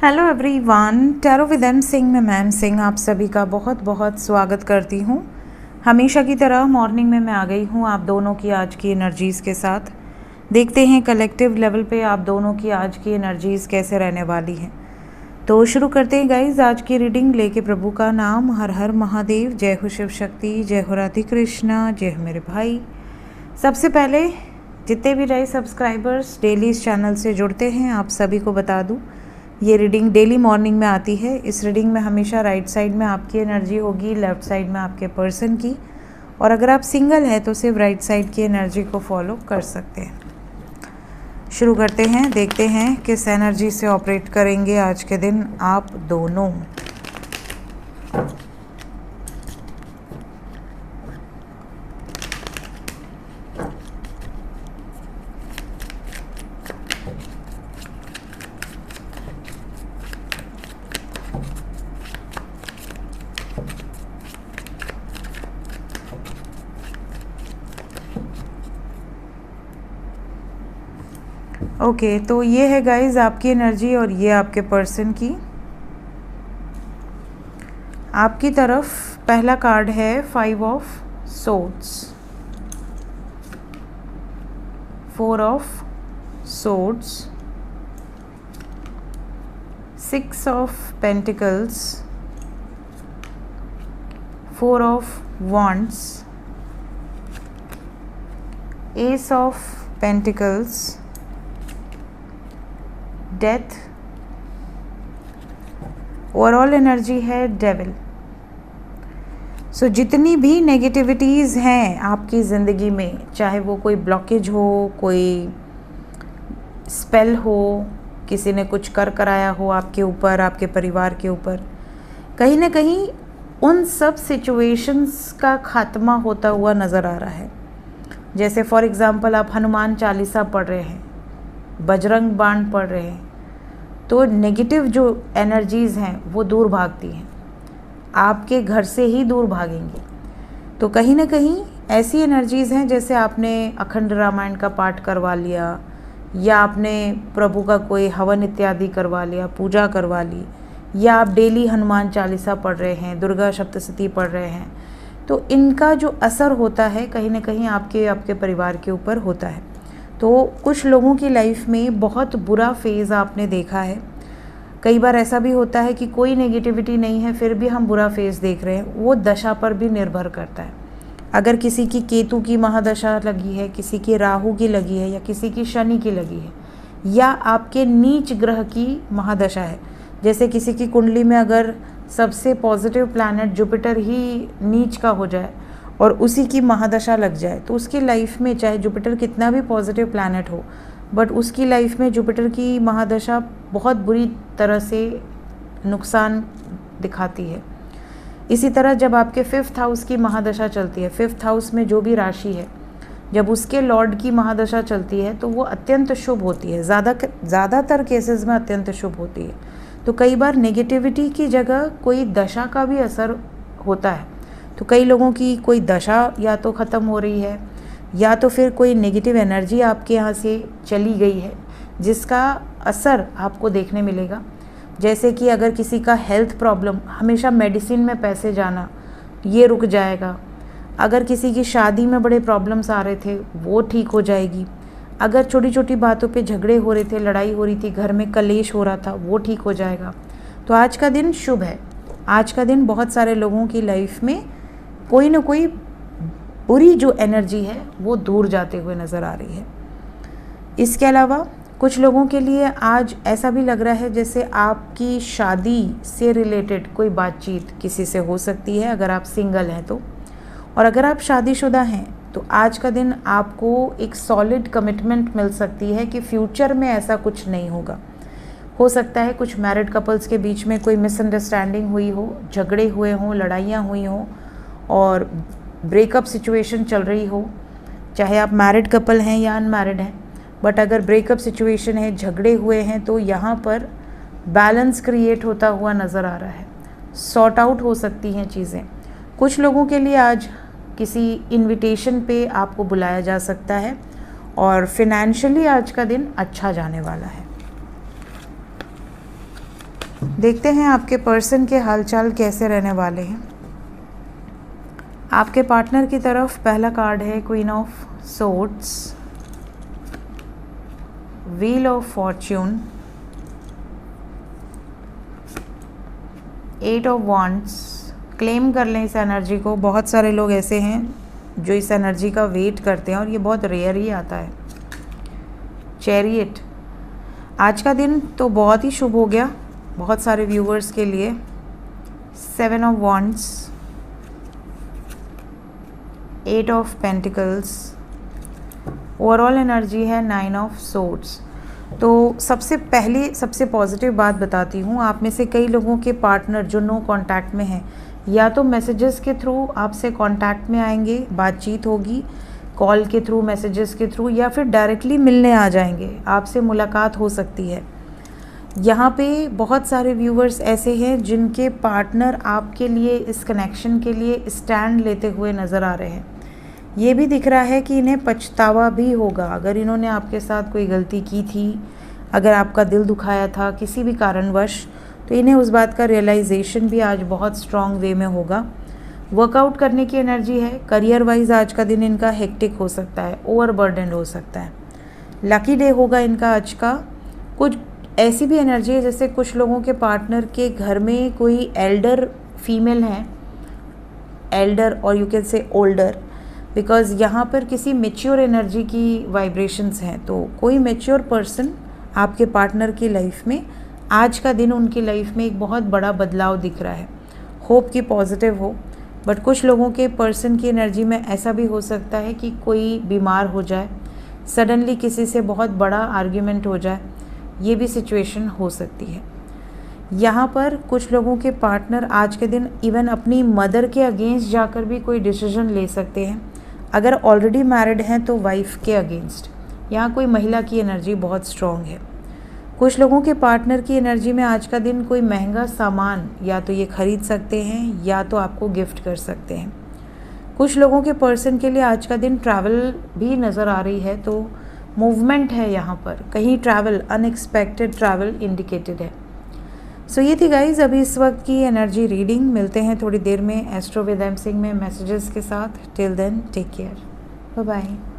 Hello everyone, tarot with M Singh में ma'am Singh आप सभी का बहुत बहुत स्वागत करती हूँ। हमेशा की तरह मॉर्निंग में मैं आ गई हूँ आप दोनों की आज की एनर्जीज़ के साथ। देखते हैं कलेक्टिव लेवल पे आप दोनों की आज की एनर्जीज़ कैसे रहने वाली हैं। तो शुरू करते हैं गाइज आज की रीडिंग लेके प्रभु का नाम। हर हर महादेव, जय हो शिव शक्ति, जय हो राधे कृष्णा, जय हो मेरे भाई। सबसे पहले जितने भी नए सब्सक्राइबर्स डेली इस चैनल से जुड़ते हैं आप सभी को बता दूं, ये रीडिंग डेली मॉर्निंग में आती है। इस रीडिंग में हमेशा राइट साइड में आपकी एनर्जी होगी, लेफ़्ट साइड में आपके पर्सन की, और अगर आप सिंगल हैं तो सिर्फ राइट साइड की एनर्जी को फॉलो कर सकते हैं। शुरू करते हैं, देखते हैं किस एनर्जी से ऑपरेट करेंगे आज के दिन आप दोनों। ओके, तो ये है गाइज आपकी एनर्जी और ये आपके पर्सन की। आपकी तरफ पहला कार्ड है 5 of swords, 4 of swords, 6 of pentacles, 4 of wands, S of pentacles, death, overall energy है डेविल। सो जितनी भी नेगेटिविटीज़ हैं आपकी ज़िंदगी में, चाहे वो कोई ब्लॉकेज हो, कोई स्पेल हो, किसी ने कुछ कर कराया हो आपके ऊपर, आपके परिवार के ऊपर, कहीं ना कहीं उन सब सिचुएशंस का खात्मा होता हुआ नज़र आ रहा है। जैसे फॉर एग्ज़ाम्पल आप हनुमान चालीसा पढ़ रहे हैं, बजरंग बाण पढ़ रहे हैं, तो नेगेटिव जो एनर्जीज़ हैं वो दूर भागती हैं, आपके घर से ही दूर भागेंगी। तो कहीं ना कहीं ऐसी एनर्जीज़ हैं जैसे आपने अखंड रामायण का पाठ करवा लिया, या आपने प्रभु का कोई हवन इत्यादि करवा लिया, पूजा करवा ली, या आप डेली हनुमान चालीसा पढ़ रहे हैं, दुर्गा सप्तशती पढ़ रहे हैं, तो इनका जो असर होता है कहीं ना कहीं आपके परिवार के ऊपर होता है। तो कुछ लोगों की लाइफ में बहुत बुरा फेज़ आपने देखा है। कई बार ऐसा भी होता है कि कोई नेगेटिविटी नहीं है फिर भी हम बुरा फेज़ देख रहे हैं। वो दशा पर भी निर्भर करता है। अगर किसी की केतु की महादशा लगी है, किसी की राहु की लगी है, या किसी की शनि की लगी है, या आपके नीच ग्रह की महादशा है, जैसे किसी की कुंडली में अगर सबसे पॉजिटिव प्लैनेट जुपिटर ही नीच का हो जाए और उसी की महादशा लग जाए, तो उसकी लाइफ में चाहे जुपिटर कितना भी पॉजिटिव प्लैनेट हो, बट उसकी लाइफ में जुपिटर की महादशा बहुत बुरी तरह से नुकसान दिखाती है। इसी तरह जब आपके 5th हाउस की महादशा चलती है, 5th हाउस में जो भी राशि है, जब उसके लॉर्ड की महादशा चलती है तो वो अत्यंत शुभ होती है, ज़्यादातर केसेस में अत्यंत शुभ होती है। तो कई बार नेगेटिविटी की जगह कोई दशा का भी असर होता है। तो कई लोगों की कोई दशा या तो ख़त्म हो रही है, या तो फिर कोई नेगेटिव एनर्जी आपके यहाँ से चली गई है जिसका असर आपको देखने मिलेगा। जैसे कि अगर किसी का हेल्थ प्रॉब्लम, हमेशा मेडिसिन में पैसे जाना, ये रुक जाएगा। अगर किसी की शादी में बड़े प्रॉब्लम्स आ रहे थे वो ठीक हो जाएगी। अगर छोटी छोटी बातों पे झगड़े हो रहे थे, लड़ाई हो रही थी, घर में कलेश हो रहा था, वो ठीक हो जाएगा। तो आज का दिन शुभ है। आज का दिन बहुत सारे लोगों की लाइफ में कोई ना कोई बुरी जो एनर्जी है वो दूर जाते हुए नज़र आ रही है। इसके अलावा कुछ लोगों के लिए आज ऐसा भी लग रहा है जैसे आपकी शादी से रिलेटेड कोई बातचीत किसी से हो सकती है, अगर आप सिंगल हैं तो। और अगर आप शादीशुदा हैं तो आज का दिन आपको एक सॉलिड कमिटमेंट मिल सकती है कि फ्यूचर में ऐसा कुछ नहीं होगा। हो सकता है कुछ मैरिड कपल्स के बीच में कोई मिसअंडरस्टैंडिंग हुई हो, झगड़े हुए हों, लड़ाइयाँ हुई हों और ब्रेकअप सिचुएशन चल रही हो, चाहे आप मैरिड कपल हैं या अनमैरिड हैं, बट अगर ब्रेकअप सिचुएशन है, झगड़े हुए हैं, तो यहाँ पर बैलेंस क्रिएट होता हुआ नज़र आ रहा है। सॉर्ट आउट हो सकती हैं चीज़ें। कुछ लोगों के लिए आज किसी इनविटेशन पे आपको बुलाया जा सकता है और फिनेंशियली आज का दिन अच्छा जाने वाला है। देखते हैं आपके पर्सन के हालचाल कैसे रहने वाले हैं। आपके पार्टनर की तरफ पहला कार्ड है queen of swords, wheel of fortune, eight of wands. Claim कर लें इस एनर्जी को। बहुत सारे लोग ऐसे हैं जो इस एनर्जी का वेट करते हैं और ये बहुत रेयर ही आता है। चैरियट, आज का दिन तो बहुत ही शुभ हो गया बहुत सारे व्यूवर्स के लिए। Seven of wands, eight of pentacles, overall energy है नाइन ऑफ सोर्ड्स। तो सबसे पॉजिटिव बात बताती हूँ, आप में से कई लोगों के पार्टनर जो नो कांटेक्ट में हैं, या तो मैसेजेस के थ्रू आपसे कांटेक्ट में आएंगे, बातचीत होगी कॉल के थ्रू, मैसेजेस के थ्रू, या फिर डायरेक्टली मिलने आ जाएंगे, आपसे मुलाकात हो सकती है। यहाँ पे बहुत सारे व्यूवर्स ऐसे हैं जिनके पार्टनर आपके लिए, इस कनेक्शन के लिए स्टैंड लेते हुए नज़र आ रहे हैं। ये भी दिख रहा है कि इन्हें पछतावा भी होगा अगर इन्होंने आपके साथ कोई गलती की थी, अगर आपका दिल दुखाया था किसी भी कारणवश, तो इन्हें उस बात का रियलाइजेशन भी आज बहुत स्ट्रॉन्ग वे में होगा। वर्कआउट करने की एनर्जी है। करियर वाइज आज का दिन इनका हेक्टिक हो सकता है, ओवरबर्डन हो सकता है। लकी डे होगा इनका आज का। कुछ ऐसी भी एनर्जी है जैसे कुछ लोगों के पार्टनर के घर में कोई एल्डर फीमेल है, एल्डर और you can say older, because यहाँ पर किसी मेच्योर एनर्जी की वाइब्रेशंस हैं। तो कोई मेच्योर पर्सन आपके पार्टनर की लाइफ में, आज का दिन उनकी लाइफ में एक बहुत बड़ा बदलाव दिख रहा है। होप कि पॉजिटिव हो। बट कुछ लोगों के पर्सन की एनर्जी में ऐसा भी हो सकता है कि कोई बीमार हो जाए, सडनली किसी से बहुत बड़ा आर्ग्यूमेंट हो जाए, ये भी सिचुएशन हो सकती है। यहाँ पर कुछ लोगों के पार्टनर आज के दिन इवन अपनी मदर के अगेंस्ट जाकर भी कोई डिसीजन ले सकते हैं। अगर ऑलरेडी मैरिड हैं तो वाइफ के अगेंस्ट। यहाँ कोई महिला की एनर्जी बहुत स्ट्रॉन्ग है। कुछ लोगों के पार्टनर की एनर्जी में आज का दिन कोई महंगा सामान या तो ये खरीद सकते हैं या तो आपको गिफ्ट कर सकते हैं। कुछ लोगों के पर्सन के लिए आज का दिन ट्रैवल भी नज़र आ रही है, तो मूवमेंट है यहाँ पर, कहीं ट्रैवल, अनएक्सपेक्टेड ट्रैवल इंडिकेटेड है। सो ये थी गाइज अभी इस वक्त की एनर्जी रीडिंग। मिलते हैं थोड़ी देर में एस्ट्रो विद एम सिंह में मैसेजेस के साथ। Till then take care, bye bye.